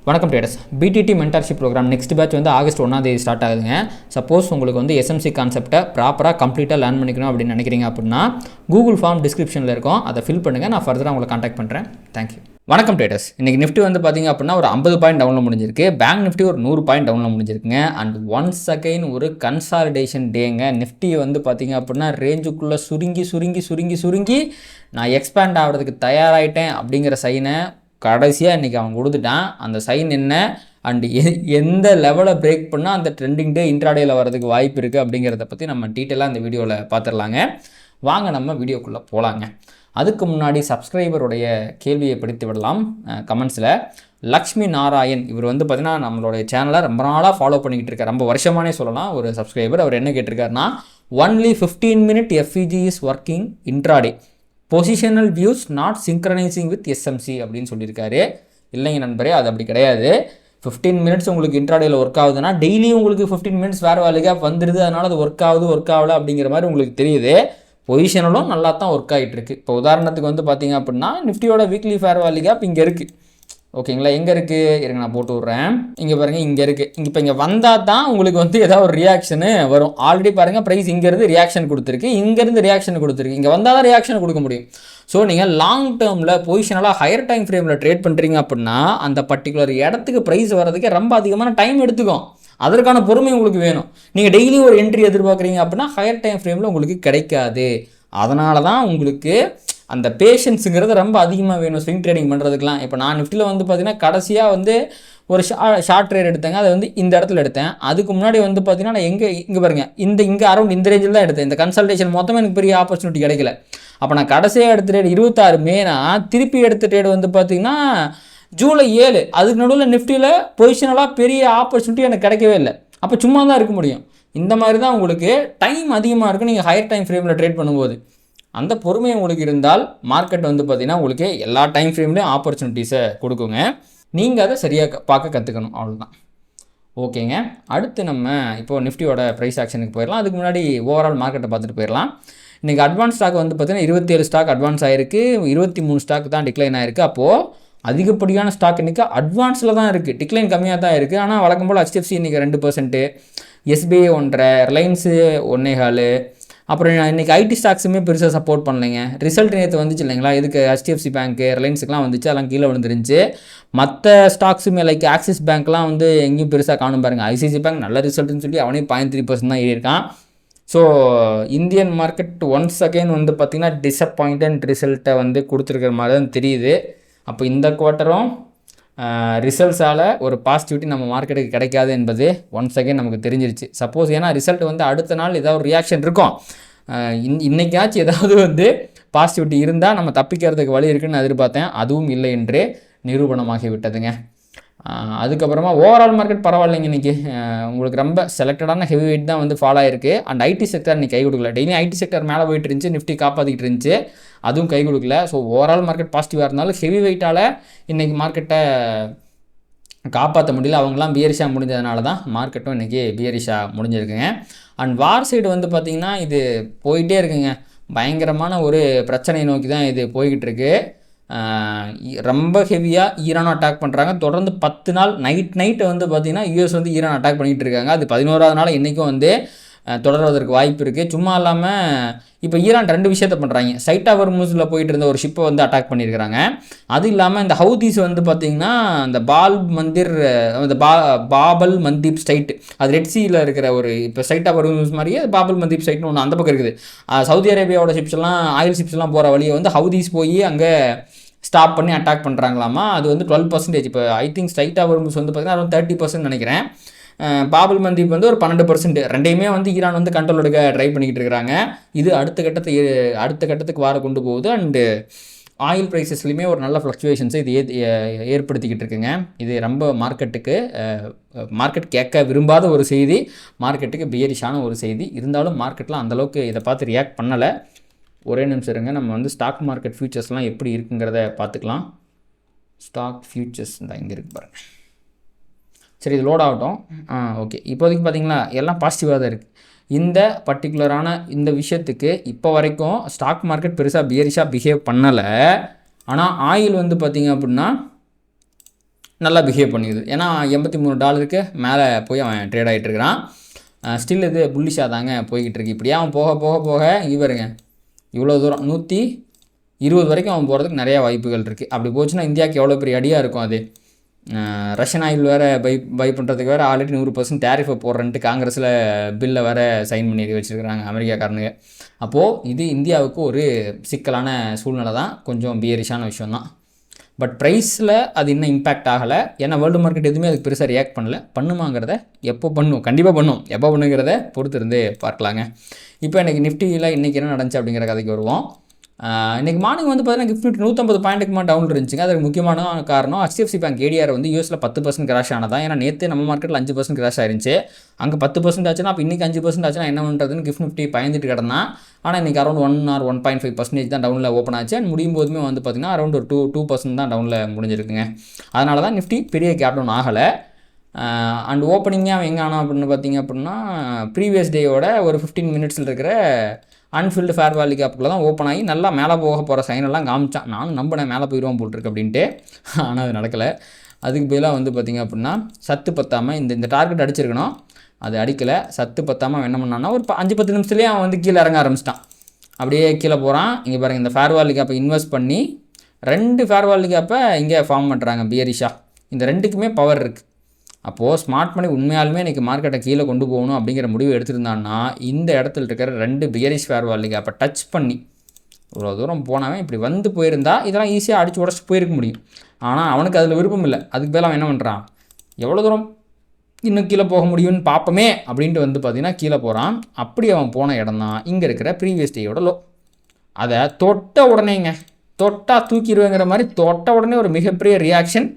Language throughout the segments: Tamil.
வணக்கம் ட்ரேடர்ஸ். பிடிடி மென்டார்ஷிப் ப்ரோக்ராம் நெக்ஸ்ட் பேட்ச் வந்து ஆகஸ்ட் 1ஆம் தேதி ஸ்டார்ட் ஆகுதுங்க. சப்போஸ் உங்களுக்கு வந்து எஸ்எம்சி கான்செப்ட்டை ப்ராப்பராக கம்ப்ளீட்டாக லேர்ன் பண்ணிக்கணும் அப்படின்னு நினைக்கிறீங்க அப்படின்னா கூகுள் ஃபார்ம் டிஸ்கிரிப்ஷனில் இருக்கும், அதை ஃபில் பண்ணுங்கள். நான் ஃபர்தராக உங்களை காண்டாக்ட் பண்ணுறேன். தேங்க்யூ. வணக்கம் ட்ரேடர்ஸ். இன்றைக்கி நிஃப்டி வந்து பார்த்திங்க அப்படின்னா ஒரு 50 பாயிண்ட் டவுனில் முடிஞ்சிருக்கு. பேங்க் நிஃப்டி ஒரு 100 பாயிண்ட் டவுனில் முடிஞ்சிருக்குங்க. அண்ட் ஒன்ஸ் அகைன் ஒரு கன்சாலிடேஷன் டேங்க. நிஃப்டி வந்து பார்த்திங்க அப்படின்னா ரேஞ்சுக்குள்ளே சுருங்கி நான் எக்ஸ்பேண்ட் ஆகிறதுக்கு தயாராகிட்டேன் அப்படிங்கிற சைனை கடைசியாக இன்றைக்கி அவன் கொடுத்துட்டான். அந்த சைன் என்ன அண்டு எந்த லெவலை பிரேக் பண்ணால் அந்த ட்ரெண்டிங் டே இன்ட்ராடேயில் வரதுக்கு வாய்ப்பு இருக்குது அப்படிங்கிறத பற்றி நம்ம டீட்டெயிலாக இந்த வீடியோவில் பார்த்துடலாங்க. வாங்க நம்ம வீடியோக்குள்ளே போகலாங்க. அதுக்கு முன்னாடி சப்ஸ்கிரைபருடைய கேள்வியை படித்து விடலாம். கமெண்ட்ஸில் லக்ஷ்மி நாராயண் இவர் வந்து பார்த்திங்கன்னா நம்மளுடைய சேனலை ரொம்ப நாளாக ஃபாலோ பண்ணிக்கிட்டு இருக்கார், ரொம்ப வருஷமானே சொல்லலாம். ஒரு சப்ஸ்கிரைபர் அவர் என்ன கேட்டிருக்காருன்னா, only 15 minute FVG is working intraday, positional views not synchronising with SMC அப்படின்னு சொல்லியிருக்காரு. இல்லைங்க நண்பரே, அது அப்படி கிடையாது. 15 minutes உங்களுக்கு இன்ட்ராடேயில் ஒர்க் ஆகுதுன்னா டெய்லியும் உங்களுக்கு 15 minutes வேறு வேலைக்காக வந்துடுது, அதனால் அது ஒர்க் ஆகலை அப்படிங்கிற மாதிரி உங்களுக்கு தெரியுது. பொசிஷனலும் நல்லா தான் ஒர்க் ஆகிட்டு இருக்கு. இப்போ உதாரணத்துக்கு வந்து பார்த்தீங்க அப்படின்னா நிஃப்டியோட வீக்லி ஃபேர் வேல்யூ கேப் இங்கே இருக்குது. ஓகேங்களா, எங்கே இருக்குது இருங்க, நான் போட்டு விட்றேன். இங்கே பாருங்கள், இங்கே இருக்குது. இப்போ இங்கே வந்தால் தான் உங்களுக்கு வந்து ஏதாவது ஒரு ரியாக்ஷனு வரும். ஆல்ரெடி பாருங்கள் ப்ரைஸ் இங்கேருந்து ரியாக்ஷன் கொடுத்துருக்கு, இங்கேருந்து ரியாக்ஷன் கொடுத்துருக்கு. இங்கே வந்தால் தான் ரியாக்ஷன் கொடுக்க முடியும். ஸோ நீங்கள் லாங் டேர்மில் பொசிஷனலாக ஹையர் டைம் ஃப்ரேமில் ட்ரேட் பண்ணுறீங்க அப்படின்னா அந்த பர்டிகுலர் இடத்துக்கு ப்ரைஸ் வர்றதுக்கு ரொம்ப அதிகமான டைம் எடுத்துக்கும். அதற்கான பொறுமை உங்களுக்கு வேணும். நீங்கள் டெய்லி ஒரு என்ட்ரி எதிர்பார்க்குறீங்க அப்படின்னா ஹையர் டைம் ஃப்ரேமில் உங்களுக்கு கிடைக்காது. அதனால தான் உங்களுக்கு அந்த பேஷன்ஸுங்கிறது ரொம்ப அதிகமாக வேணும் ஸ்விங் ட்ரேடிங் பண்ணுறதுக்கெலாம். இப்போ நான் நிஃப்டியில் வந்து பார்த்திங்கன்னா கடைசியாக வந்து ஒரு ஷார்ட் ட்ரேட் எடுத்தேங்க. அதை வந்து இந்த இடத்துல எடுத்தேன். அதுக்கு முன்னாடி வந்து பார்த்திங்கன்னா நான் இங்கே பாருங்கள், இங்கே அரௌண்ட் இந்த ரேஞ்சில் தான் எடுத்தேன். இந்த கன்சல்டேஷன் மொத்தமாக எனக்கு பெரிய ஆப்பர்ச்சுனிட்டி கிடைக்கல. அப்போ நான் கடைசியாக எடுத்த ட்ரேட் 26 மேனா, திருப்பி எடுத்த ட்ரேட் வந்து பார்த்திங்கன்னா ஜூலை 7. அதுக்கு நடுவில் நிஃப்டியில் பொசிஷனலாக பெரிய ஆப்பர்ச்சுனிட்டி எனக்கு கிடைக்கவே இல்லை. அப்போ சும்மா தான் இருக்க முடியும். இந்த மாதிரி தான் உங்களுக்கு டைம் அதிகமாக இருக்கும் நீங்கள் ஹையர் டைம் ஃப்ரேமில் ட்ரேட் பண்ணும்போது. அந்த பொறுமை உங்களுக்கு இருந்தால் மார்க்கெட் வந்து பார்த்திங்கன்னா உங்களுக்கு எல்லா டைம் ஃப்ரேம்லேயும் ஆப்பர்ச்சுனிட்டிஸை கொடுக்குங்க. நீங்கள் அதை சரியாக பார்க்க கற்றுக்கணும், அவ்வளோதான். ஓகேங்க. அடுத்து நம்ம இப்போது நிஃப்டியோட ப்ரைஸ் ஆக்ஷனுக்கு போயிடலாம். அதுக்கு முன்னாடி ஓவரால் மார்க்கெட்டை பார்த்துட்டு போயிடலாம். இன்றைக்கி அட்வான்ஸ் ஸ்டாக் வந்து பார்த்திங்கன்னா 27 ஸ்டாக் அட்வான்ஸ் ஆகிருக்கு, 23 ஸ்டாக் தான் டிக்ளைன் ஆகிருக்கு. அப்போது அதிகப்படியான ஸ்டாக் இன்றைக்கி அட்வான்ஸில் தான் இருக்குது, டிக்ளைன் கம்மியாக தான் இருக்குது. ஆனால் வழக்கம் போல் HDFC இன்றைக்கி 2%, SBI 1.5%, ரிலையன்ஸு 1.25%. அப்புறம் இன்றைக்கி ஐடி ஸ்டாக்ஸுமே பெருசாக சப்போர்ட் பண்ணலைங்க. ரிசல்ட் நேற்று வந்துச்சு இல்லைங்களா, இதுக்கு HDFC பேங்க்கு ரிலையன்ஸுக்குலாம் வந்துச்சு, அதெல்லாம் கீழே விழுந்துருந்துச்சு. மற்ற ஸ்டாக்ஸுமே லைக் ஆக்சிஸ் பேங்க்லாம் வந்து எங்கேயும் பெருசாக காணும் பாருங்கள். ICICI பேங்க் நல்ல ரிசல்ட்னு சொல்லி அவனே 0.3% தான் ஏறியிருக்கான். So Indian market once again வந்து பார்த்திங்கன்னா டிசப்பாயிண்டட் ரிசல்ட்டை வந்து கொடுத்துருக்கிற மாதிரி தான் தெரியுது. அப்போ இந்த குவார்ட்டரும் ரிசல்ட்ஸால் ஒரு பாசிட்டிவிட்டி நம்ம மார்க்கெட்டுக்கு கிடைக்காது என்பது ஒன்ஸ் அகெயின் நமக்கு தெரிஞ்சிருச்சு. சப்போஸ் ஏன்னா ரிசல்ட் வந்து அடுத்த நாள் ஏதாவது ஒரு ரியாக்ஷன் இருக்கும், இன்றைக்காச்சும் ஏதாவது வந்து பாசிட்டிவிட்டி இருந்தால் நம்ம தப்பிக்கிறதுக்கு வழி இருக்குதுன்னு எதிர்பார்த்தேன். அதுவும் இல்லை என்று நிரூபணமாகி விட்டதுங்க. அதுக்கப்புறமா ஓவரால் மார்க்கெட் பரவாயில்லைங்க. இன்றைக்கி உங்களுக்கு ரொம்ப செலக்டடான ஹெவி வெயிட் தான் வந்து ஃபாலோ ஆகிருக்கு. அண்ட் ஐடி செக்டர் இன்றைக்கி கை கொடுக்கல. டெய்லி ஐடி செக்டர் மேலே போயிட்டு இருந்துச்சு, நிஃப்டி காப்பாற்றிக்கிட்டு இருந்துச்சு, அதுவும் கை கொடுக்கல. ஸோ ஓவரால் மார்க்கெட் பாசிட்டிவாக இருந்தாலும் ஹெவி வெயிட்டால் இன்றைக்கி மார்க்கெட்டை காப்பாற்ற முடியல. அவங்களாம் பியரிஷாக முடிஞ்சதுனால தான் மார்க்கெட்டும் இன்றைக்கி பியரிஷாக முடிஞ்சிருக்குங்க. அண்ட் வார் சைடு வந்து பார்த்திங்கன்னா இது போயிட்டே இருக்குங்க. பயங்கரமான ஒரு பிரச்சனையை நோக்கி தான் இது போய்கிட்டு இருக்கு. ரொம்ப ஹெவியாக ஈரான் அட்டாக் பண்ணுறாங்க. தொடர்ந்து 10 நாள் நைட்டு வந்து பார்த்திங்கன்னா US வந்து ஈரான் அட்டாக் பண்ணிகிட்டு இருக்காங்க. அது 11ஆவது நாள் இன்றைக்கும் வந்து தொடர்வதற்கு வாய்ப்பு இருக்குது. சும்மா இல்லாமல் இப்போ ஈரான் 2 விஷயத்த பண்ணுறாங்க. சைட்டா ஹொர்முஸில் போயிட்டு இருந்த ஒரு ஷிப்பை வந்து அட்டாக் பண்ணியிருக்கிறாங்க. அது இல்லாமல் இந்த ஹவுதீஸ் வந்து பார்த்திங்கன்னா இந்த பாபல் மந்தீப் ஸ்ட்ரைட், அது ரெட் சீயில் இருக்கிற ஒரு இப்போ சைட்டா ஹொர்முஸ் மாதிரியே பாபல் மந்தீப் ஸ்ட்ரைட்னு ஒன்று அந்த பக்கம் இருக்குது. சவுதி அரேபியாவோட ஷிப்ஸ்லாம் ஆயில் ஷிப்ஸ்லாம் போகிற வழியை வந்து ஹவுதீஸ் போய் அங்கே ஸ்டாப் பண்ணி அட்டாக் பண்ணுறாங்களாமா. அது வந்து 12%. இப்போ ஐ திங்க் சைட்டா ஹொர்முஸ் வந்து பார்த்திங்கன்னா அது 30% நினைக்கிறேன். பாபல் மந்தீப் வந்து ஒரு 12%. ரெண்டையுமே வந்து ஈரான் வந்து கண்ட்ரோல் எடுக்க ட்ரை பண்ணிக்கிட்டு இருக்கிறாங்க. இது அடுத்த கட்டத்துக்கு வர கொண்டு போகுது. அண்டு ஆயில் ப்ரைஸஸ்லையுமே ஒரு நல்ல ஃப்ளக்சுவேஷன்ஸை இது ஏற்படுத்திக்கிட்டு இருக்குங்க. இது ரொம்ப மார்க்கெட் கேட்க விரும்பாத ஒரு செய்தி, மார்க்கெட்டுக்கு பியரிஷான ஒரு செய்தி. இருந்தாலும் மார்க்கெட்டில் அந்தளவுக்கு இதை பார்த்து ரியாக்ட் பண்ணலை. ஒரே நிமிஷம் இருங்க, நம்ம வந்து ஸ்டாக் மார்க்கெட் ஃபியூச்சர்ஸ்லாம் எப்படி இருக்குங்கிறத பார்த்துக்கலாம். ஸ்டாக் ஃபியூச்சர்ஸ் இந்த இங்கே இருக்குது பாருங்கள். சரி, இது லோட் ஆகட்டும். ஓகே, இப்போதைக்கு பார்த்திங்களா எல்லாம் பாசிட்டிவாக தான் இருக்குது. இந்த பர்டிகுலரான இந்த விஷயத்துக்கு இப்போ வரைக்கும் ஸ்டாக் மார்க்கெட் பெருசாக பியரிஷாக பிஹேவ் பண்ணலை. ஆனால் ஆயில் வந்து பார்த்திங்க அப்படின்னா நல்லா பிஹேவ் பண்ணிடுது. ஏன்னா $83 மேலே போய் அவன் ட்ரேட் ஆகிட்டு இருக்கிறான். ஸ்டில் இது புல்லிஷாக தாங்க போய்கிட்டு இருக்கு. இப்படியே அவன் போக போக போக இவருங்க இவ்வளோ தூரம் 120 வரைக்கும் அவன் போகிறதுக்கு நிறையா வாய்ப்புகள் இருக்குது. அப்படி போச்சுன்னா இந்தியாவுக்கு எவ்வளோ பெரிய அடியாக இருக்கும். அது ரஷ்யன் ஆயில் வேறு பை பண்ணுறதுக்கு வேறு ஆல்ரெடி 100% டேரிஃபை போடுறேன்ட்டு காங்கிரஸில் பில்லை வேறு சைன் பண்ணி வச்சுருக்கிறாங்க அமெரிக்காக்காரனுங்க. அப்போது இது இந்தியாவுக்கு ஒரு சிக்கலான சூழ்நிலை தான், கொஞ்சம் பியரிஷான விஷயந்தான். பட் ப்ரைஸில் அது இன்னும் இம்பேக்ட் ஆகலை. ஏன்னா வேர்ல்டு மார்க்கெட் எதுவுமே அதுக்கு பெருசாக ரியாக்ட் பண்ணல. பண்ணுமாங்கிறத எப்போ பண்ணும், கண்டிப்பாக பண்ணும், எப்போ பண்ணுங்கிறத பொறுத்து இருந்து பார்க்கலாங்க. இப்போ எனக்கு நிஃப்டியில் இன்றைக்கி என்ன நடந்துச்சு அப்படிங்கிற கதைக்கு வருவோம். இன்றைக்கி மார்னிங் வந்து பார்த்தீங்கன்னா கிஃப்ட் 150 பாயிண்ட்டுக்கு டவுன் இருந்துச்சுங்க. அதுக்கு முக்கியமான காரணம் HDFC Bank ADR வந்து யூஎஸில் 10% கிராஷ் ஆனதான். ஏன்னா நேற்று நம்ம மார்க்கெட்டில் 5% கிராஷ் ஆயிருந்துச்சு. அங்கே 10% ஆச்சுன்னா அப்போ இன்றைக்கி 5% ஆச்சுன்னா என்ன பண்ணுறதுன்னு கிஃப்ட் நிஃப்டி பயந்துட்டு கிடந்தான். ஆனால் இன்றைக்கி அரௌண்ட் 1 or 1.5% தான் டவுனில் ஓப்பன் ஆச்சு. அண்ட் முடியும் போதுமே வந்து பார்த்திங்கன்னா அரௌண்ட் ஒரு 2% தான் டவுனில் முடிஞ்சிருக்குங்க. அதனால தான் நிஃப்டி பெரிய கேப் டவுன் ஆகலை. அண்ட் ஓப்பனிங்காக அவன் எங்கே ஆனா அப்படின்னு பார்த்தீங்க அப்படின்னா ப்ரீவியஸ் டேயோட ஒரு 15 மினிட்ஸில் இருக்கிற அன்ஃபில்டு ஃபேர் வேல்யூ கேப்புக்குள்ள தான் ஓப்பன் ஆகி நல்லா மேலே போக போகிற சைனெல்லாம் காமிச்சான். நானும் நம்பினேன் மேலே போயிடுவான் போட்டிருக்கு அப்படின்ட்டு. ஆனால் அது நடக்கலை. அதுக்கு பதிலாக வந்து பார்த்திங்க அப்படின்னா சத்து பத்தாமல் இந்த டார்கெட் அடிச்சிருக்கணும், அது அடிக்கலை. சத்து பத்தாமல் என்ன பண்ணான்னா ஒரு 5-10 நிமிஷத்துலேயே அவன் வந்து கீழே இறங்க ஆரம்பிச்சிட்டான். அப்படியே கீழே போகிறான். இங்கே பாருங்கள், இந்த ஃபேர் வேல்யூ கேப்பை இன்வெஸ்ட் பண்ணி 2 ஃபேர் வேல்யூ கேப்பை இங்கே ஃபார்ம் பண்ணுறாங்க பியரிஷா. இந்த 2க்குமே பவர் இருக்குது. அப்போது ஸ்மார்ட் மணி உண்மையாலுமே இன்றைக்கி மார்க்கெட்டை கீழே கொண்டு போகணும் அப்படிங்கிற முடிவு எடுத்திருந்தான்னா இந்த இடத்துல இருக்கிற 2 பியரிஷ் ஃபேர் வேல்யூ கேப்பை டச் பண்ணி இவ்வளோ தூரம் போனவன் இப்படி வந்து போயிருந்தா இதெல்லாம் ஈஸியாக அடித்து உடச்சி போயிருக்க முடியும். ஆனால் அவனுக்கு அதில் விருப்பம் இல்லை. அதுக்கு பேர் அவன் என்ன பண்ணுறான், எவ்வளோ தூரம் இன்னும் கீழே போக முடியும்னு பார்ப்போமே அப்படின்ட்டு வந்து பார்த்திங்கன்னா கீழே போகிறான். அப்படி அவன் போன இடம் தான் இங்கே இருக்கிற ப்ரீவியஸ் டேயோட லோ. அதை தொட்ட உடனேங்க, தொட்டால் தூக்கிடுவேங்கிற மாதிரி தொட்ட உடனே ஒரு மிகப்பெரிய ரியாக்ஷன்.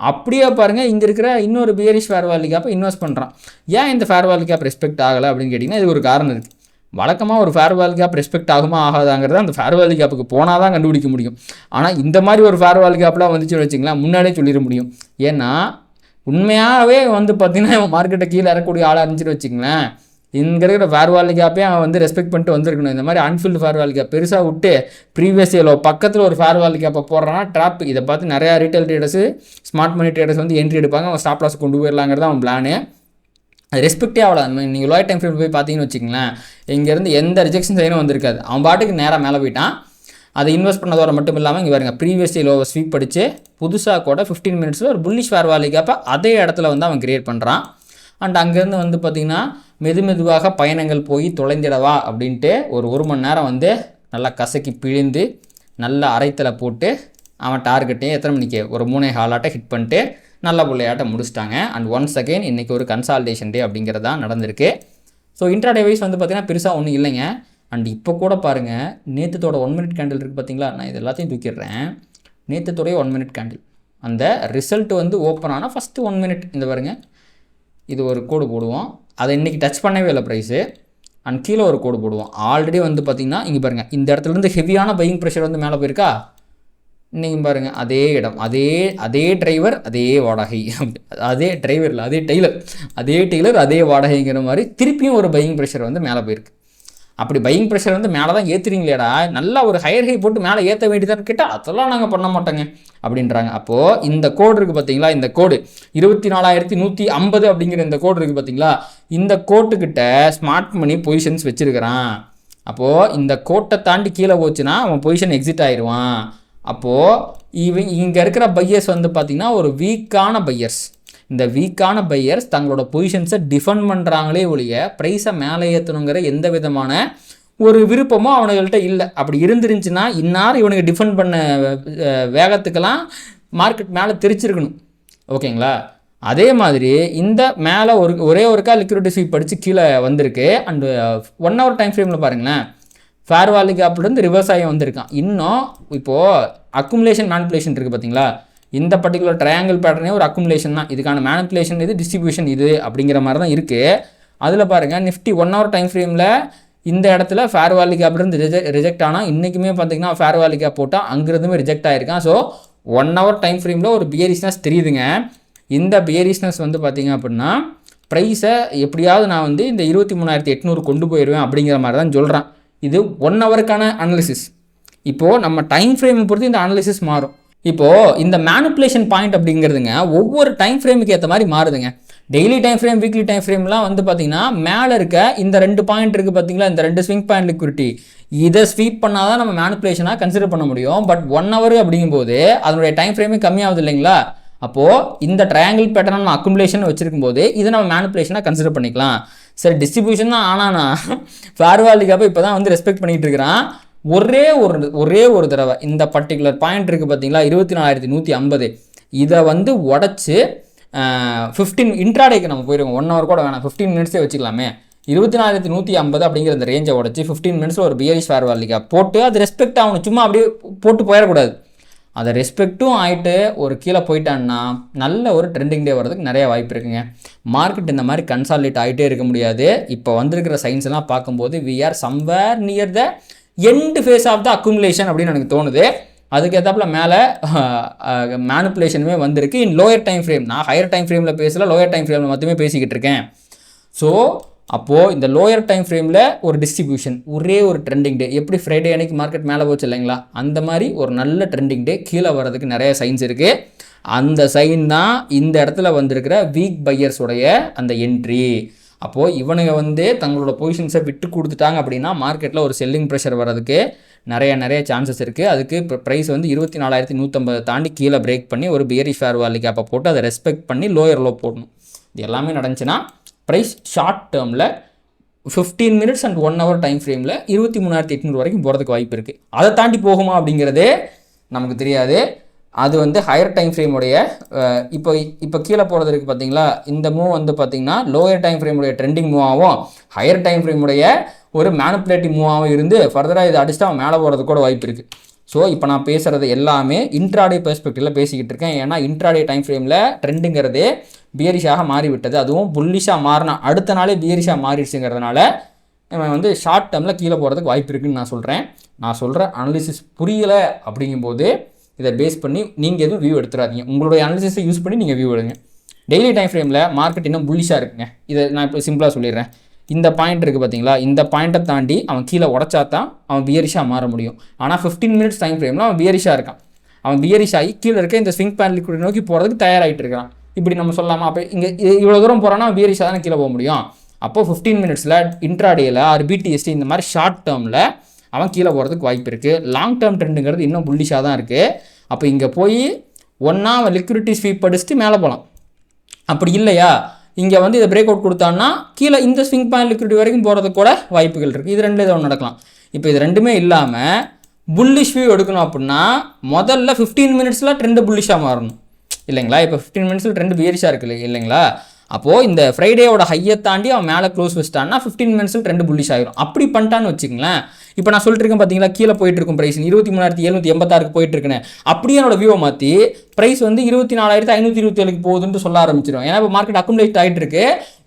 அப்படியே பாருங்கள், இங்கே இருக்கிற இன்னொரு பியரிஷ் ஃபேர் வேல்யூ கேப்பை இன்வெஸ்ட் பண்ணுறான். ஏன் இந்த ஃபேர் வேல்யூ கேப் ரெஸ்பெக்ட் ஆகலை அப்படின்னு கேட்டிங்கன்னா இது ஒரு காரணம் இருக்குது. வழக்கமாக ஒரு ஃபேர் வேல்யூ கேப் ரெஸ்பெக்ட் ஆகுமா ஆகாதாங்கிறத அந்த ஃபேர் வேல்யூ கேப்புக்கு போனால் தான் கண்டுபிடிக்க முடியும். ஆனால் இந்த மாதிரி ஒரு ஃபேர் வேல்யூ கேப்லாம் வந்துச்சுன்னு வச்சிங்களேன் முன்னாடியே சொல்லிட முடியும். ஏன்னா உண்மையாகவே வந்து பார்த்திங்கன்னா மார்க்கெட்டை கீழே இறக்கக்கூடிய ஆளாக இருந்துச்சுன்னு வச்சிங்களேன் இங்கே இருக்கிற ஃபேர் வேல்யூ கேப்பே அவன் வந்து ரெஸ்பெக்ட் பண்ணிட்டு வந்திருக்கணும். இந்த மாதிரி அன்ஃபில்டு ஃபேர் வேல்யூ கேப் பெருசாக விட்டு ப்ரீவியஸ் இயர்ல பக்கத்தில் ஒரு ஃபேர் வேல்யூ கேப்பை போடுறான்னா ட்ராப். இதை பார்த்து நிறையா retail traders smart money traders வந்து என்ட்ரி எடுப்பாங்க. அவன் ஸ்டாப் லாஸ் கொண்டு போயிடலாங்கிறது அவன் பிளானு. அது ரெஸ்பெக்டே அவ்வளோ. நீங்கள் லோயர் டைம் ஃப்ரேம் போய் பார்த்தீங்கன்னு வச்சிங்களேன் இங்கேருந்து எந்த ரிஜெக்ஷன் சைனும் வந்திருக்காது. அவன் பாட்டுக்கு நேராக மேலே போயிட்டான். அதை இன்வெஸ்ட் பண்ணதோட மட்டும் இல்லாமல் இங்கே பாருங்க ப்ரீவியஸ் டே லோவை ஸ்வீப் படித்து புதுசாக கூட 15 மினிட்ஸில் ஒரு புல்லிஷ் ஃபேர் வேல்யூ கேப்பை அதே இடத்துல வந்து அவன் கிரியேட் பண்ணுறான். அண்ட் அங்கேருந்து வந்து பார்த்திங்கன்னா மெதுவாக பயணங்கள் போய் தொலைந்திடவா அப்படின்ட்டு ஒரு மணி நேரம் வந்து நல்லா கசக்கி பிழிந்து நல்லா அரைத்தலை போட்டு அவன் டார்கெட்டையும் எத்தனை மணிக்கு ஒரு 3:15 ஹிட் பண்ணிட்டு நல்ல பிள்ளையாட்ட முடிச்சிட்டாங்க. அண்ட் ஒன்ஸ் அகெயின் இன்றைக்கி ஒரு கன்சால்டேஷன் டே அப்படிங்கிறது தான் நடந்திருக்கு. ஸோ இன்ட்ராடே வைஸ் வந்து பார்த்திங்கன்னா பெருசாக ஒன்றும் இல்லைங்க. அண்ட் இப்போ கூட பாருங்கள் நேற்றத்தோட 1 மினிட் கேண்டில் இருக்குது பார்த்தீங்களா, நான் இது எல்லாத்தையும் தூக்கிடுறேன். நேற்றத்தோடைய 1 மினிட் கேண்டில் அந்த ரிசல்ட் வந்து ஓப்பன் ஆனால் ஃபஸ்ட்டு 1 மினிட் இந்த பாருங்கள் இது ஒரு கோடு போடுவோம். அதை இன்றைக்கி டச் பண்ணவே இல்லை ப்ரைஸு. அண்ட் கீழே ஒரு கோடு போடுவோம். ஆல்ரெடி வந்து பார்த்திங்கன்னா இங்கே பாருங்கள் இந்த இடத்துலேருந்து ஹெவியான பையிங் ப்ரெஷர் வந்து மேலே போயிருக்கா. இன்றைக்கி பாருங்கள் அதே இடம் அதே டிரைவர் அதே வாடகை, அதே டிரைவர் இல்லை அதே டெய்லர் அதே வாடகைங்கிற மாதிரி திருப்பியும் ஒரு பையிங் ப்ரெஷர் வந்து மேலே போயிருக்கு. அப்படி பையிங் ப்ரெஷர் வந்து மேலே தான் ஏற்றுறீங்களேடா, நல்லா ஒரு ஹையர் ஹை போட்டு மேலே ஏற்ற வேண்டியதான்னு கேட்டால் அதெல்லாம் நாங்கள் பண்ண மாட்டோங்க அப்படின்றாங்க. அப்போது இந்த கோடு இருக்குது பார்த்தீங்களா, இந்த கோடு 24,150 அப்படிங்கிற இந்த கோடு இருக்குது பார்த்தீங்களா, இந்த கோட்டுக்கிட்ட ஸ்மார்ட் மணி பொசிஷன்ஸ் வச்சுருக்கிறான். அப்போது இந்த கோட்டை தாண்டி கீழே போச்சுன்னா அவன் பொசிஷன் எக்ஸிட் ஆயிடுவான். அப்போது இங்கே இருக்கிற பையர்ஸ் வந்து பார்த்திங்கன்னா ஒரு வீக்கான பையர்ஸ். இந்த வீக்கான பையர்ஸ் தங்களோட பொசிஷன்ஸை டிஃபெண்ட் பண்ணுறாங்களே ஒழிய ப்ரைஸை மேலே ஏற்றணுங்கிற எந்த விதமான ஒரு விருப்பமும் அவனுங்கள்ட்ட இல்லை. அப்படி இருந்துருந்துச்சுன்னா இன்னார் இவனுக்கு டிஃபெண்ட் பண்ண வேகத்துக்கெல்லாம் மார்க்கெட் மேலே தெரிச்சிருக்கணும். ஓகேங்களா? அதே மாதிரி இந்த மேலே ஒரே ஒருக்கா லிக்விடிட்டி ஸ்வீப் படித்து கீழே வந்திருக்கு. அண்டு 1 hour டைம் ஃப்ரேமில் பாருங்களேன் ஃபேர் வேல்யூ கேப்லேருந்து ரிவர்ஸ் ஆகி வந்திருக்கான். இன்னும் இப்போது அக்குமுலேஷன் மேனிப்புலேஷன் இருக்குது பார்த்தீங்களா, இந்த பர்டிகுலர் ட்ரையாங்கிள் பேட்டர்னே ஒரு அக்குமுலேஷன் தான். இதுக்கான மேனிப்புலேஷன் இது, டிஸ்ட்ரிபியூஷன் இது அப்படிங்கிற மாதிரி தான் இருக்குது. அதில் பாருங்கள் நிஃப்டி 1 hour டைம் ஃப்ரேமில் இந்த இடத்துல ஃபேர் வேல்யூ கேப்லேருந்து ரிஜெக்ட் ஆனால் இன்றைக்குமே பார்த்திங்கன்னா ஃபேர் வேல்யூ கேப் போட்டால் அங்கிருந்துமே ரிஜெக்ட் ஆகிருக்கான். ஸோ 1 hour டைம் ஃப்ரேமில் ஒரு பியரிஷ்னஸ் தெரியுதுங்க. இந்த பியரிஷ்னஸ் வந்து பார்த்திங்க அப்படின்னா ப்ரைஸை எப்படியாவது நான் வந்து இந்த 23,800 கொண்டு போயிடுவேன் அப்படிங்கிற மாதிரி தான் சொல்கிறேன். இது 1 hourக்கான அனாலிசிஸ். இப்போது நம்ம டைம் ஃப்ரேமை பொறுத்து இந்த அனாலிசிஸ் மாறும். இப்போது இந்த மேனிப்புலேஷன் பாயிண்ட் அப்படிங்கிறதுங்க ஒவ்வொரு டைம் ஃப்ரேமுக்கு ஏற்ற மாதிரி மாறுதுங்க. Daily time frame, weekly time ஃப்ரேம்லாம் வந்து பார்த்தீங்கன்னா மேலே இருக்க இந்த 2 பாயிண்ட் இருக்குது பார்த்தீங்களா, இந்த 2 ஸ்விங் பாயிண்ட் லிக்விடிட்டி, இதை ஸ்வீப் பண்ணால் தான் நம்ம மேனிப்புலேஷனாக கன்சிடர் பண்ண முடியும். பட் 1 hour அப்படிங்கும்போது அதனுடைய டைம் ஃப்ரேமே கம்மியாகுது இல்லைங்களா. அப்போது இந்த ட்ரையாங்கிள் பேட்டர்ன் நம்ம அக்குமுலேஷன் வச்சிருக்கும் போது இதை நம்ம மேனிப்புலேஷனாக கன்சிடர் பண்ணிக்கலாம். சரி, டிஸ்ட்ரிபியூஷன் தான் ஆனானா ஃபேர் வேல்யூ கேப்பை இப்போ தான் வந்து ரெஸ்பெக்ட் பண்ணிகிட்டு இருக்கிறான். ஒரே ஒரு தடவை இந்த பர்டிகுலர் பாயிண்ட் இருக்குது பார்த்தீங்களா, 24,150, இதை வந்து உடச்சி 15 இன்ட்ராடேக்கு நம்ம போயிருக்கோம். 1 hour கூட வேணாம், 15 minutesே வச்சுக்கலாமே. 24,150 அப்படிங்கிற அந்த ரேஞ்சை உடச்சி 15 minutes ஒரு பியரிஷ் ஃபேர் வேல்யூ கேப் போட்டு அது ரெஸ்பெக்ட் ஆகணும். சும்மா அப்படியே போட்டு போயிடக்கூடாது. அதை ரெஸ்பெக்ட்டும் ஆகிட்டு ஒரு கீழே போயிட்டான்னா நல்ல ஒரு ட்ரெண்டிங் டே வரதுக்கு நிறைய வாய்ப்பு இருக்குங்க. மார்க்கெட் இந்த மாதிரி கன்சாலிடேட் ஆகிட்டே இருக்க முடியாது. இப்போ வந்திருக்கிற சைன்ஸ் எல்லாம் பார்க்கும்போது we are somewhere near the end phase of the accumulation அப்படின்னு எனக்கு தோணுது. அதுக்கு ஏற்றாப்புல மேலே மேனிப்புலேஷனுமே வந்திருக்கு இன் லோயர் டைம் ஃப்ரேம். நான் ஹையர் டைம் ஃப்ரேமில் பேசல, லோயர் டைம் ஃப்ரேமில் மட்டுமே பேசிக்கிட்டு இருக்கேன். ஸோ அப்போது இந்த லோயர் டைம் ஃப்ரேமில் ஒரு டிஸ்ட்ரிபியூஷன், ஒரே ஒரு ட்ரெண்டிங் டே, எப்படி ஃப்ரைடே அன்னைக்கு மார்க்கெட் மேலே போச்சு இல்லைங்களா, அந்த மாதிரி ஒரு நல்ல ட்ரெண்டிங் டே கீழே வர்றதுக்கு நிறைய சைன்ஸ் இருக்குது. அந்த சைன் தான் இந்த இடத்துல வந்திருக்கிற வீக் பையர்ஸுடைய அந்த என்ட்ரி. அப்போது இவனுங்க வந்து தங்களோட பொசிஷன்ஸை விட்டு கொடுத்துட்டாங்க அப்படின்னா மார்க்கெட்டில் ஒரு செல்லிங் ப்ரெஷர் வர்றதுக்கு நிறைய சான்சஸ் இருக்குது. அதுக்கு இப்போ ப்ரைஸ் வந்து 24,150 தாண்டி கீழே பிரேக் பண்ணி ஒரு பியரிஷ் ஃபேர் வேல்யூ கேப்பை போட்டு அதை ரெஸ்பெக்ட் பண்ணி லோயர் லோ போடணும். இது எல்லாமே நடந்துச்சுன்னா ப்ரைஸ் ஷார்ட் டேர்மில் 15 minutes அண்ட் 1 hour டைம் ஃப்ரேமில் 23,800 வரைக்கும் போகிறதுக்கு வாய்ப்பு இருக்குது. அதை தாண்டி போகுமா அப்படிங்கிறதே நமக்கு தெரியாது. அது வந்து ஹையர் டைம் ஃப்ரேமுடைய இப்போ கீழே போகிறது இருக்குது பார்த்தீங்களா, இந்த மூவ் வந்து பார்த்தீங்கன்னா லோயர் டைம் ஃப்ரேமுடைய ட்ரெண்டிங் மூவ் ஆகும், ஹையர் டைம் ஃப்ரேமுடைய ஒரு மேனிப்புலேட்டிவ் மூவாகவும் இருந்து ஃபர்தராக இதை அடிச்சுட்டு அவன் மேலே போகிறதுக்கு கூட வாய்ப்பு இருக்குது. ஸோ இப்போ நான் பேசுகிறது எல்லாமே இன்ட்ராடே பெர்ஸ்பெக்டிவில் பேசிக்கிட்டு இருக்கேன். ஏன்னா இன்ட்ராடே டைம் ஃப்ரேமில் ட்ரெண்டுங்கிறது பியரிஷாக மாறிவிட்டது. அதுவும் புல்லிஷாக மாறினா அடுத்த நாளே பியரிஷாக மாறிடுச்சுங்கிறதுனால நம்ம வந்து ஷார்ட் டேர்மில் கீழே போகிறதுக்கு வாய்ப்பு இருக்குதுன்னு நான் சொல்கிறேன். நான் சொல்கிற அனாலிசிஸ் புரியலை அப்படிங்கும்போது இதை பேஸ் பண்ணி நீங்கள் எதுவும் வியூ எடுத்துடாதீங்க. உங்களுடைய அனாலிசிஸை யூஸ் பண்ணி நீங்கள் வியூ எடுங்க. டெய்லி டைம் ஃப்ரேமில் மார்க்கெட் இன்னும் புல்லிஷாக இருக்குங்க. இதை நான் இப்போ சிம்பிளாக சொல்லிடுறேன். இந்த பாயிண்ட் இருக்குது பார்த்தீங்களா, இந்த பாயிண்ட்டை தாண்டி அவன் கீழே உடச்சா தான் அவன் பியரிஷாக மாற முடியும். ஆனால் 15 minutes டைம் ஃப்ரேமில் அவன் பியரிஷாக இருக்கான். அவன் பியரிஷ் ஆகி கீழே இருக்க இந்த ஸ்விங் பேன் லிக்விட் நோக்கி போகிறதுக்கு தயாராகிட்டு இருக்கான். இப்படி நம்ம சொல்லலாமா? அப்போ இங்கே இவ்வளோ தூரம் போகிறான்னா அவன் பியரிஷாக தானே கீழே போக முடியும். அப்போது 15 minutesல இன்ட்ராடேயில் ஆர் பிடிஎஸ்டி இந்த மாதிரி ஷார்ட் டேர்மில் அவன் கீழே போகிறதுக்கு வாய்ப்பு இருக்குது. லாங் டேர்ம் ட்ரெண்டுங்கிறது இன்னும் புல்லிஷாக தான் இருக்குது. அப்போ இங்கே போய் ஒன்றா அவன் லிக்விடிட்டி ஸ்வீப் அடிச்சுட்டு மேலே போகலாம். அப்படி இல்லையா, இங்கே வந்து இதை பிரேக் அவுட் கொடுத்தான்னா கீழே இந்த ஸ்விங் பாயிண்ட் லிக்விடிட்டி வரைக்கும் போகிறதுக்கு கூட வாய்ப்புகள் இருக்குது. இது ரெண்டு இதை நடக்கலாம். இப்போ இது ரெண்டுமே இல்லாமல் புல்லிஷ் வியூ எடுக்கணும் அப்படின்னா முதல்ல 15 minutesல ட்ரெண்டு புல்லிஷாக மாறணும் இல்லைங்களா. இப்போ 15 minutesல ட்ரெண்டு பியரிஷாக இருக்குது இல்லைங்களா. அப்போது இந்த ஃப்ரைடேயோட ஹையை தாண்டி அவன் மேலே க்ளோஸ் வச்சிட்டான்னா 15 minutesல ட்ரெண்டு புல்லிஷ் ஆகிரும். அப்படி பண்ணிட்டான்னு வச்சுங்களேன். இப்போ நான் சொல்லிட்டு இருக்கேன் பார்த்தீங்களா, கீழே போயிட்டு இருக்கும் ப்ரைஸ் 23,786 போயிட்டு இருக்குன்னு. அப்படியே என்னோட வியூவை மாற்றி ப்ரைஸ் வந்து 24,527 போகுதுன்னு சொல்ல ஆரம்பிச்சிடும். ஏன்னா இப்போ மார்க்கெட் அக்குமுலேட் ஆகிட்டு இருக்கு.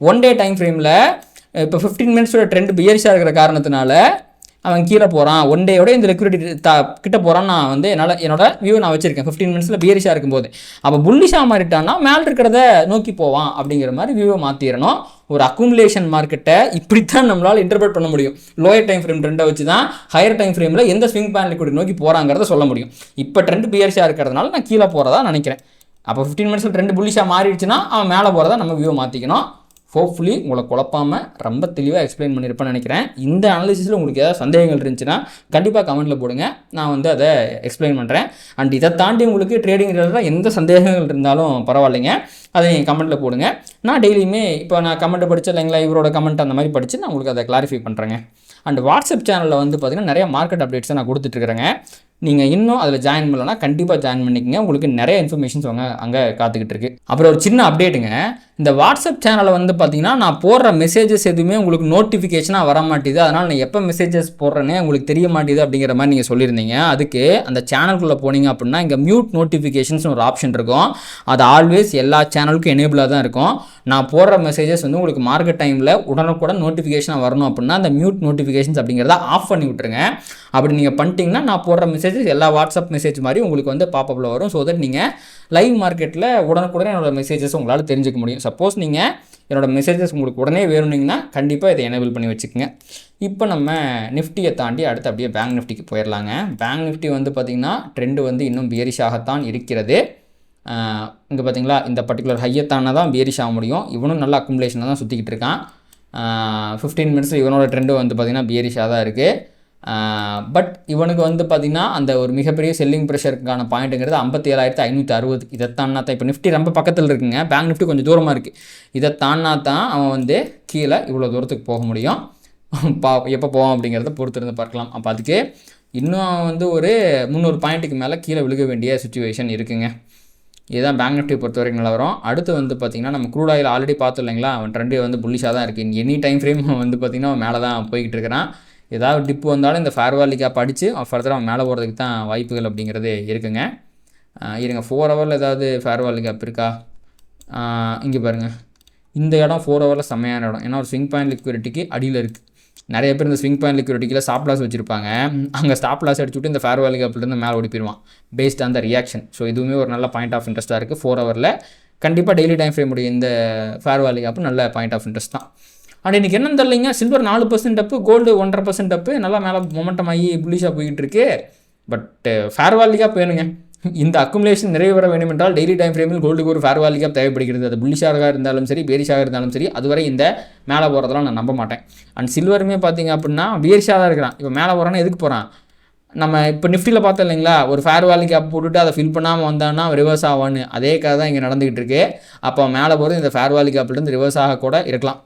1 day டைம் ஃப்ரேமில் இப்போ 15 minutesோட ட்ரெண்ட் பியரிஷாக இருக்கிற காரணத்தினால அவன் கீழே போகிறான். 1 day இந்த லிக்விடிட்டி கிட்ட போகிறான்னு நான் வந்து என்னோட வியூ நான் வச்சிருக்கேன் 15 minutesல பியரிஷாக இருக்கும்போது. அப்போ புல்லிஷாக மாறிட்டான்னா மேலே இருக்கிறத நோக்கி போவான் அப்படிங்கிற மாதிரி வியூவை மாற்றிடணும். ஒரு அக்குமுலேஷன் மார்க்கெட்டை இப்படித்தான் நம்மளால் இன்டர்பிரட் பண்ண முடியும். லோயர் டைம் ஃப்ரேம் ட்ரெண்டை வச்சு தான் ஹையர் டைம் ஃப்ரேமில் எந்த ஸ்விங் பேன் லிக்விடிட்டி நோக்கி போகிறாங்கிறத சொல்ல முடியும். இப்போ ட்ரெண்ட் பியரிஷாக இருக்கிறதுனால நான் கீழே போகிறதா நினைக்கிறேன். அப்போ 15 minutesல ட்ரெண்ட் புல்லிஷாக மாறிடுச்சுன்னா அவன் மேலே போகிறதா நம்ம வியூவை மாற்றிக்கணும். ஹோப்ஃபுல்லி உங்களை குழப்பாமல் ரொம்ப தெளிவாக எக்ஸ்பிளைன் பண்ணியிருப்பேன்னு நினைக்கிறேன். இந்த அனாலிசிஸில் உங்களுக்கு ஏதாவது சந்தேகங்கள் இருந்துச்சுன்னா கண்டிப்பாக கமெண்ட்டில் போடுங்க, நான் வந்து அதை எக்ஸ்பிளைன் பண்ணுறேன். அண்ட் இதை தாண்டி உங்களுக்கு ட்ரேடிங் ரிலேட்டடாக எந்த சந்தேகங்கள் இருந்தாலும் பரவாயில்லைங்க, அதை நீங்கள் கமெண்ட்டில் போடுங்க. நான் டெய்லியுமே இப்போ நான் கமெண்ட்டை படித்து இல்லைங்களா, இவரோட கமெண்ட் அந்த மாதிரி படித்து நான் உங்களுக்கு அதை கிளாரிஃபை பண்ணுறேங்க. அண்ட் வாட்ஸ்அப் சேனலில் வந்து பார்த்திங்கன்னா நிறைய மார்க்கெட் அப்டேட்ஸை நான் கொடுத்துட்ருக்குறேங்க. நீங்கள் இன்னும் அதில் ஜாயின் பண்ணலன்னா கண்டிப்பாக ஜாயின் பண்ணிக்கங்க. உங்களுக்கு நிறைய இன்ஃபர்மேஷன்ஸ் அங்கே காத்துக்கிட்டு இருக்கு. அப்புறம் ஒரு சின்ன அப்டேட்டுங்க, இந்த வாட்ஸ்அப் சேனலை வந்து பார்த்தீங்கன்னா நான் போடுற மெசேஜஸ் எதுவுமே உங்களுக்கு நோட்டிஃபிகேஷனாக வர மாட்டேது. அதனால் நான் எப்போ மெசேஜஸ் போடுறேன்னே உங்களுக்கு தெரிய மாட்டேது அப்படிங்கிற மாதிரி நீங்கள் சொல்லியிருந்தீங்க. அதுக்கு அந்த சேனலுக்குள்ளே போனீங்க அப்படின்னா இங்கே மியூட் நோட்டிஃபிகேஷன்ஸ்னு ஒரு ஆப்ஷன் இருக்கும். அது ஆல்வேஸ் எல்லா சேனலுக்கும் எனேபிளாக தான் இருக்கும். நான் போடுற மெசேஜஸ் வந்து உங்களுக்கு மார்க்கெட் டைமில் உடனுக்குடன் நோட்டிஃபிகேஷனாக வரணும் அப்படின்னா அந்த மியூட் நோட்டிஃபிகேஷன்ஸ் அப்படிங்கிறத ஆஃப் பண்ணி விட்டுருங்க. அப்படி நீங்கள் பண்ணிட்டீங்கன்னா நான் போடுற மெசேஜஸ் எல்லா வாட்ஸ்அப் மெசேஜ் மாதிரி உங்களுக்கு வந்து பாப்பப்பில் வரும். ஸோ தட் நீங்கள் லைவ் மார்க்கெட்டில் உடனுக்குடன் என்னோட மெசேஜஸ் உங்களால் தெரிஞ்சுக்க முடியும். சப்போஸ் நீங்கள் என்னோடய மெசேஜஸ் உங்களுக்கு உடனே வேணும்னிங்கன்னா கண்டிப்பாக இதை எனேபிள் பண்ணி வச்சுக்கோங்க. இப்போ நம்ம நிஃப்டியை தாண்டி அடுத்து அப்படியே பேங்க் நிஃப்டிக்கு போயிடலாங்க. பேங்க் நிஃப்டி வந்து பார்த்திங்கன்னா ட்ரெண்டு வந்து இன்னும் பியரிஷாகத்தான் இருக்கிறது. இங்கே பார்த்தீங்களா, இந்த பர்டிகுலர் ஹையை தானே தான் பியரிஷ் ஆக முடியும். இவனும் நல்ல அக்குமுலேஷனாக தான் சுற்றிக்கிட்டு இருக்கான். 15 மினிட்ஸ் இவனோட ட்ரெண்டு வந்து பார்த்திங்கன்னா பியரிஷாக தான் இருக்குது. பட் இவனுக்கு வந்து பார்த்திங்கன்னா அந்த ஒரு மிகப்பெரிய செல்லிங் ப்ரெஷருக்கான பாயிண்ட்டுங்கிறது 57,560. இதை தானா தான் இப்போ நிஃப்டி ரொம்ப பக்கத்தில் இருக்குங்க, பேங்க் நிஃப்டி கொஞ்சம் தூரமாக இருக்குது. இதை தானா தான் அவன் வந்து கீழே இவ்வளோ தூரத்துக்கு போக முடியும். எப்போ போவான் அப்படிங்கிறத பொறுத்திருந்து பார்க்கலாம். அப்போ அதுக்கு இன்னும் வந்து ஒரு 300 பாயிண்ட்டுக்கு மேலே கீழே விழுக வேண்டிய சுச்சுவேஷன் இருக்குங்க. இதுதான் பேங்க் நிஃப்டி பொறுத்த வரைக்கும் நிலவரம். அடுத்து வந்து பார்த்திங்கன்னா நம்ம க்ரூட் ஆயில் ஆல்ரெடி பார்த்து இல்லைங்களா, அவன் ட்ரெண்டு வந்து புல்லிஷாக தான் இருக்குது. எனி டைம் ஃப்ரேம் வந்து பார்த்திங்கன்னா அவன் மேலே தான் போய்கிட்டு இருக்கிறான். ஏதாவது டிப்பு வந்தாலும் இந்த ஃபேர் வேல்யூ கேப் அடித்து ஃபர்தராக அவன் மேலே போகிறதுக்கு தான் வாய்ப்புகள் அப்படிங்கிறது இருக்குங்க. இருங்க, 4 ஹவரில் ஏதாவது ஃபேர் வேல்யூ கேப் இருக்கா? இங்கே பாருங்கள், இந்த இடம் 4 ஹவரில் செம்மையான இடம். ஏன்னா ஒரு ஸ்விங் பாயிண்ட் லிக்விடிட்டிக்கு அடியில் இருக்குது. நிறைய பேர் இந்த ஸ்விங் பாயிண்ட் லிக்விடிட்டியில் ஸ்டாப் லாஸ் வச்சுருப்பாங்க. அங்கே ஸ்டாப் லாஸ் அடிச்சுட்டு இந்த ஃபேர் வேல்யூ கேப்லேருந்து மேலே ஓடிப்பிடுவான் based on the reaction. So இதுவுமே ஒரு நல்ல பாயிண்ட் ஆஃப் இன்ட்ரெஸ்ட்டாக இருக்குது. 4 ஹவரில் கண்டிப்பாக டெய்லி டைம் ஃப்ரேம் உடைய இந்த ஃபேர் வேல்யூ கேப் நல்ல பாயிண்ட் ஆஃப் இன்ட்ரெஸ்ட் தான். அண்ட் இன்றைக்கி என்னன்னு தெரியலைங்க, சில்வர் 4% அப்பு, கோல்டு 1.5% அப்பு, நல்லா மேலே மொமெண்டம் ஆகி புல்லிஷாக போய்கிட்டு இருக்கு. பட் ஃபேர் வேல்யூ கேப் வேணுங்க. இந்த அக்குமுலேஷன் நிறைவு வர வேண்டும் என்றால் டெய்லி டைம் ஃப்ரேமில் கோல்டுக்கு ஒரு ஃபேர் வேல்யூ கேப் தேவைப்படுகிறது. அது புல்லிஷாக இருந்தாலும் சரி, பேரிஷாக இருந்தாலும் சரி, அதுவரை இந்த மேலே போகிறதெல்லாம் நான் நம்ப மாட்டேன். அண்ட் சில்வருமே பார்த்தீங்க அப்படின்னா பேரிஷாக தான் இருக்கிறான். இப்போ மேலே போகிறான்னா எதுக்கு போகிறான்? நம்ம இப்போ நிஃப்டியில் பார்த்தோம் இல்லைங்களா, ஒரு ஃபேர் வேல்யூ கேப் போட்டுட்டு அதை ஃபில் பண்ணாமல் வந்தான்னா ரிவர்ஸ் ஆவான்னு, அதே கதை தான் இங்கே நடந்துகிட்டு இருக்கு. அப்போ மேலே போகிறது இந்த ஃபேர் வேல்யூ கேப்லேருந்து ரிவர்ஸ் ஆக கூட இருக்கலாம்.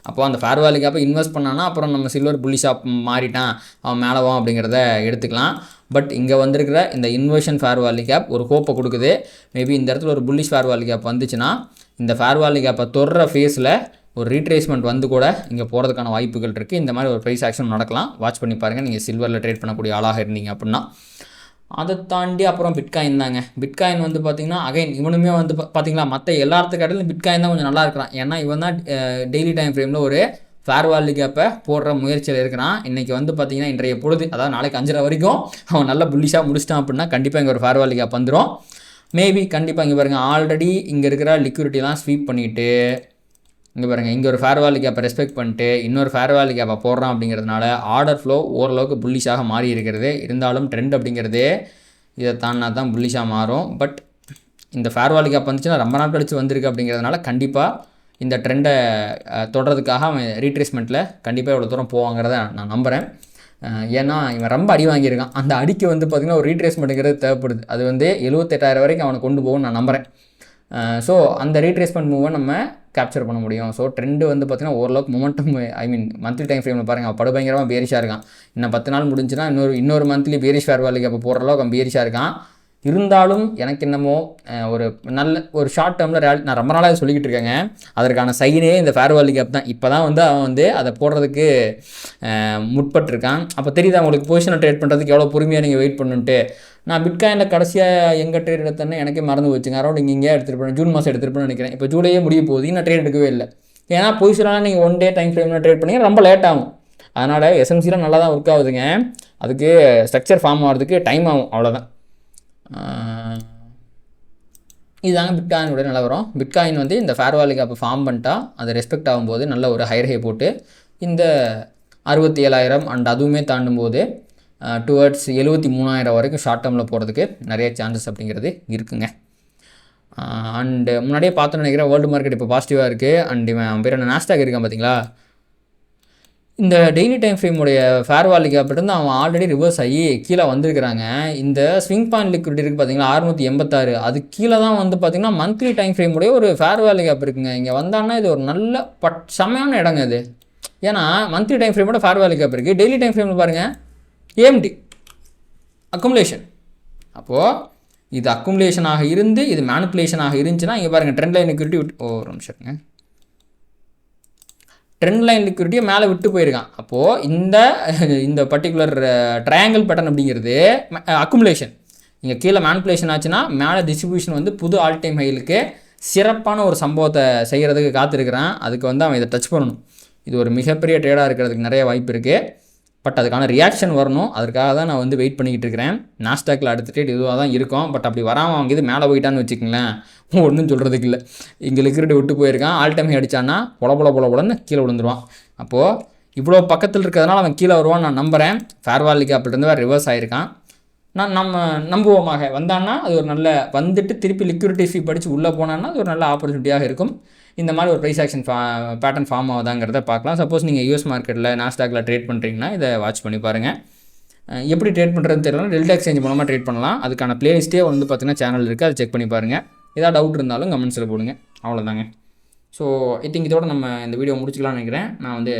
அப்போ அந்த ஃபேர் வேல்யூ கேப்பை இன்வெஸ்ட் பண்ணான்னா அப்புறம் நம்ம சில்வர் புல்லிஷாக மாறிட்டான், அவன் மேலவும் அப்படிங்கிறத எடுத்துக்கலாம். பட் இங்கே வந்திருக்கிற இந்த இன்வெர்ஷன் ஃபேர் வேல்யூ கேப் ஒரு ஹோப்பை கொடுக்குது. மேபி இந்த இடத்துல ஒரு புல்லிஷ் ஃபேர் வேல்யூ கேப் வந்துச்சுன்னா இந்த ஃபேர் வேல்யூ கேப்பை தொடுற ஃபேஸில் ஒரு ரீட்ரேஸ்மெண்ட் வந்து கூட இங்கே போகிறதுக்கான வாய்ப்புகள் இருக்குது. இந்த மாதிரி ஒரு ப்ரைஸ் ஆக்ஷன் நடக்கலாம். வாட்ச் பண்ணி பாருங்கள் நீங்கள் சில்வரில் ட்ரேட் பண்ணக்கூடிய ஆளாக இருந்தீங்க அப்படின்னா. அதை தாண்டி அப்புறம் பிட்காயின் தாங்க. பிட்காயின் வந்து பார்த்திங்கன்னா அகைன் இவனுமே வந்து பார்த்திங்களா, மற்ற எல்லாத்துக்கு இடத்துல பிட்காயின் தான் கொஞ்சம் நல்லா இருக்கிறான். ஏன்னா இவன் தான் டெய்லி டைம் ஃப்ரேமில் ஒரு ஃபேர் வேல்யூ கேப்பை போடுற முயற்சியில் இருக்கிறான். இன்றைக்கி வந்து பார்த்திங்கன்னா இன்றைய பொழுது, அதாவது நாளைக்கு 5:30 வரைக்கும் அவன் நல்ல புல்லிஷாக முடிச்சிட்டான் அப்படின்னா கண்டிப்பாக இங்கே ஒரு ஃபேர் வேல்யூ கேப் வந்துடும். மேபி கண்டிப்பாக இங்கே பாருங்கள், ஆல்ரெடி இங்கே இருக்கிற லிக்விடிட்டிலாம் ஸ்வீப் பண்ணிவிட்டு இங்கே பாருங்கள், இங்கே ஒரு ஃபேர் வேல்யூ கேப்பை ரெஸ்பெக்ட் பண்ணிட்டு இன்னொரு ஃபேர் வேல்யூ கேப்பை போடுறான். அப்படிங்கிறதுனால ஆர்டர் ஃப்ளோ ஓரளவுக்கு புல்லிஷாக மாறி இருக்கிறது. இருந்தாலும் ட்ரெண்ட் அப்படிங்கிறது இதை தானா தான் புல்லிஷாக மாறும். பட் இந்த ஃபேர் வேல்யூ கேப் வந்துச்சுன்னா ரொம்ப நாள் கழிச்சு வந்திருக்கு. அப்படிங்கிறதுனால கண்டிப்பாக இந்த ட்ரெண்டை தொடர்றதுக்காக அவன் ரீட்ரேஸ்மெண்ட்டில் கண்டிப்பாக இவ்வளோ தூரம் போவாங்கிறத நான் நம்புகிறேன். ஏன்னா இவன் ரொம்ப அடி வாங்கியிருக்கான். அந்த அடிக்கு வந்து பார்த்திங்கன்னா ஒரு ரீட்ரேஸ்மெண்ட்டுங்கிறது தேவைப்படுது. அது வந்து 78,000 வரைக்கும் அவனை கொண்டு போகும்னு நான் நம்புகிறேன். ஸோ அந்த ரீட்ரேஸ்மெண்ட் மூவை நம்ம கேப்சர் பண்ண முடியும். ஸோ ட்ரெண்டு வந்து பார்த்திங்கன்னா ஓரளவுக்கு மொமெண்டம், மந்த்லி டைம் ஃப்ரேமில் பாருங்கள், அவன் படுபயங்கரமாக பேரிஷாக இருக்கான். இன்னும் 10 நாள் முடிஞ்சுன்னா இன்னொரு மந்த்லி பேரிஷ் ஃபேர் வேல்யூ அப்போ போடுற அளவுக்கு அவன் பேரிஷாக இருக்கான். இருந்தாலும் எனக்கு என்னமோ நல்ல ஒரு ஷார்ட் டேர்மில் நான் ரொம்ப நாளாக சொல்லிக்கிட்டு இருக்கேங்க. அதற்கான சைனே இந்த ஃபேர் வேல்யூ கேப் தான். இப்போ தான் வந்து அவன் வந்து அதை போடுறதுக்கு முற்பட்டிருக்கான். அப்போ தெரியுது அவங்களுக்கு பொசிஷனை ட்ரேட் பண்ணுறதுக்கு எவ்வளோ பொறுமையாக நீங்கள் வெயிட் பண்ணுன்ட்டு. நான் பிட்காயினில் கடைசியாக எங்கே ட்ரேட் எடுத்தேன்னு எனக்கே மறந்து வச்சுங்க. அரௌண்ட் இங்கே எடுத்துகிட்டு போனேன், ஜூன் மாதம் எடுத்துகிட்டு போனேன்னு நினைக்கிறேன். இப்போ ஜூலையே முடிய போகுது, நான் ட்ரேட் எடுக்கவே இல்லை. ஏன்னா பொசிஷனாக நீங்கள் 1 டே டைம் ஃப்ரேமில் ட்ரேட் பண்ணி ரொம்ப லேட் ஆகும். அதனால் எஸ்எம்சிலாம் நல்லா தான் ஒர்க் ஆகுதுங்க. அதுக்கு ஸ்ட்ரக்சர் ஃபார்ம் ஆகிறதுக்கு டைம் ஆகும், அவ்வளோதான். இதுதாங்க பிட்காயினுடைய நிலவரம். பிட்காயின் வந்து இந்த ஃபேர் வேல்யூ கேப்பை ஃபார்ம் பண்ணிட்டா அது ரெஸ்பெக்ட் ஆகும்போது நல்ல ஒரு ஹையர் ஹை போட்டு இந்த 67,000 அண்ட் அதுவுமே தாண்டும் போது டுவர்ட்ஸ் 73,000 வரைக்கும் ஷார்ட் டேர்மில் போகிறதுக்கு நிறைய சான்சஸ் அப்படிங்கிறது இருக்குங்க. அண்டு முன்னாடியே பார்த்து நினைக்கிறேன், வேர்ல்டு மார்க்கெட் இப்போ பாசிட்டிவாக இருக்குது. அண்ட் இவன் பேர் என்ன, நாஸ்டாக் இருக்கான் பார்த்தீங்களா, இந்த டெய்லி டைம் ஃப்ரேமுடைய ஃபேர் வேல்யூ கேப்லேருந்து அவன் ஆல்ரெடி ரிவர்ஸ் ஆகி கீழே வந்திருக்கிறாங்க. இந்த ஸ்விங் பாயிண்ட் லிக்விடிட்டி இருக்குது பார்த்தீங்களா 686, அது கீழே தான் வந்து பார்த்திங்கன்னா மந்த்லி டைம் ஃப்ரேமுடைய ஒரு ஃபேர் வேல்யூ கேப் இருக்குங்க. இங்கே வந்தான்னா இது ஒரு நல்ல செம்மையான இடங்க இது. ஏன்னா மந்த்லி டைம் ஃப்ரேமோட ஃபேர் வேல்யூ கேப் இருக்குது. டெய்லி டைம் ஃப்ரேமில் பாருங்கள் ஏஎம்டி அக்குமுலேஷன். அப்போது இது அக்குமுலேஷனாக இருந்து இது மேனிப்புலேஷனாக இருந்துச்சுன்னா இங்கே பாருங்கள் ட்ரெண்ட் லைன் லிக்விடிட்டி ஒரு நிமிஷங்க, ட்ரெண்ட் லைன் லிக்விடிட்டியை மேலே விட்டு போயிருக்கான். அப்போது இந்த பர்டிகுலர் ட்ரையாங்கிள் பேட்டர்ன் அப்படிங்கிறது அக்குமுலேஷன். இங்கே கீழே மேனிப்புலேஷன் ஆச்சுன்னா மேலே டிஸ்ட்ரிபியூஷன் வந்து புது ஆல் டைம் ஹைலுக்கு சிறப்பான ஒரு சம்பவத்தை செய்கிறதுக்கு காத்திருக்கிறான். அதுக்கு வந்து அவன் இதை டச் பண்ணணும். இது ஒரு மிகப்பெரிய ட்ரேடாக இருக்கிறதுக்கு நிறைய வாய்ப்பு இருக்குது. பட் அதுக்கான ரியாக்ஷன் வரணும், அதற்காக தான் நான் வந்து வெயிட் பண்ணிக்கிட்டு இருக்கிறேன். நாஸ்டாக்கில் அடுத்த ட்ரேட் இதுவாக தான் இருக்கும். பட் அப்படி வராமல் அவங்க இது மேலே போயிட்டான்னு வச்சுக்கங்களேன், ஒன்றும் சொல்கிறதுக்கு இல்லை. இங்கே லிக்விட் விட்டு போயிருக்கான், ஆல் டைம் அடித்தான்னா பொலன்னு கீழே விழுந்துருவான். அப்போது இவ்வளோ பக்கத்தில் இருக்கிறதுனால அவன் கீழே வருவான்னு நான் நம்புகிறேன். ஃபேர்வால் கேப்லேருந்து வேறு ரிவர்ஸ் ஆகிருக்கான். நம்ம நம்புவோமாக வந்தான்னா அது ஒரு நல்ல வந்துட்டு திருப்பி லிக்விடிட்டி ஃபீ படித்து உள்ளே போனான்னா அது ஒரு நல்ல ஆப்பர்ச்சுனிட்டியாக இருக்கும். இந்த மாதிரி ஒரு ப்ரைஸ் ஆக்ஷன் பேட்டர்ன் ஃபார்ம் ஆகுதாங்கிறத பார்க்கலாம். சப்போஸ் நீங்கள் யூஎஸ் மார்க்கெட்டில் நாஸ்டாக்கில் ட்ரேட் பண்ணுறீங்கன்னா இதை வாட்ச் பண்ணி பாருங்கள். எப்படி ட்ரேட் பண்ணுறதுன்னு தெரியல, டெல்டா எக்ஸ்சேஞ்ச் மூலமாக ட்ரேட் பண்ணலாம். அதுக்கான பிளேலிஸ்ட்டே வந்து பார்த்திங்கன்னா சேனல் இருக்குது, அதை செக் பண்ணி பாருங்கள். ஏதாவது டவுட் இருந்தாலும் கமெண்ட்ஸில் போடுங்க. அவ்வளோதாங்க. ஸோ ஐ திங்க் இதோட நம்ம இந்த வீடியோ முடிச்சுக்கலாம்னு நினைக்கிறேன். நான் வந்து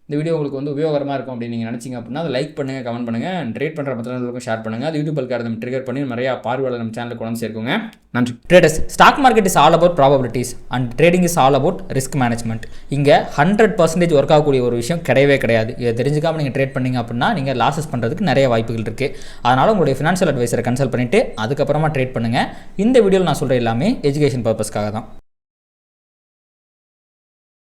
இந்த வீடியோ உங்களுக்கு வந்து உபயோகரமாக இருக்கும் அப்படின்னு நீங்கள் நினச்சிங்க அப்படின்னா அதை லைக் பண்ணுங்கள், கமெண்ட் பண்ணுங்கள், ட்ரேட் பண்ணுற மற்றவங்களுக்கும் ஷேர் பண்ணுங்கள். அது யூடியூப் அல்காரிதம் நம்ம ட்ரிகர் பண்ணி நிறையா பார்வையாளர் நம்ம சேனலுக்கு கொண்டு சேர்க்குங்க. நன்றி. Traders, stock market is all about probabilities and trading is all about risk management. இங்கே 100% ஒர்க் ஆகக்கூடிய ஒரு விஷயம் கிடையவே கிடையாது. இதை தெரிஞ்சுக்காமல் நீங்கள் ட்ரேட் பண்ணிங்க அப்படின்னா நீங்கள் லாஸஸ் பண்ணுறதுக்கு நிறைய வாய்ப்புகள் இருக்குது. அதனால் உங்களுடைய ஃபினான்ஷியல் அட்வைசரை கன்சல்ட் பண்ணிவிட்டு அதுக்கப்புறமா ட்ரேட் பண்ணுங்கள். இந்த வீடியோவில் நான் சொல்கிற எல்லாமே எஜுகேஷன் பர்பஸ்க்காக தான்.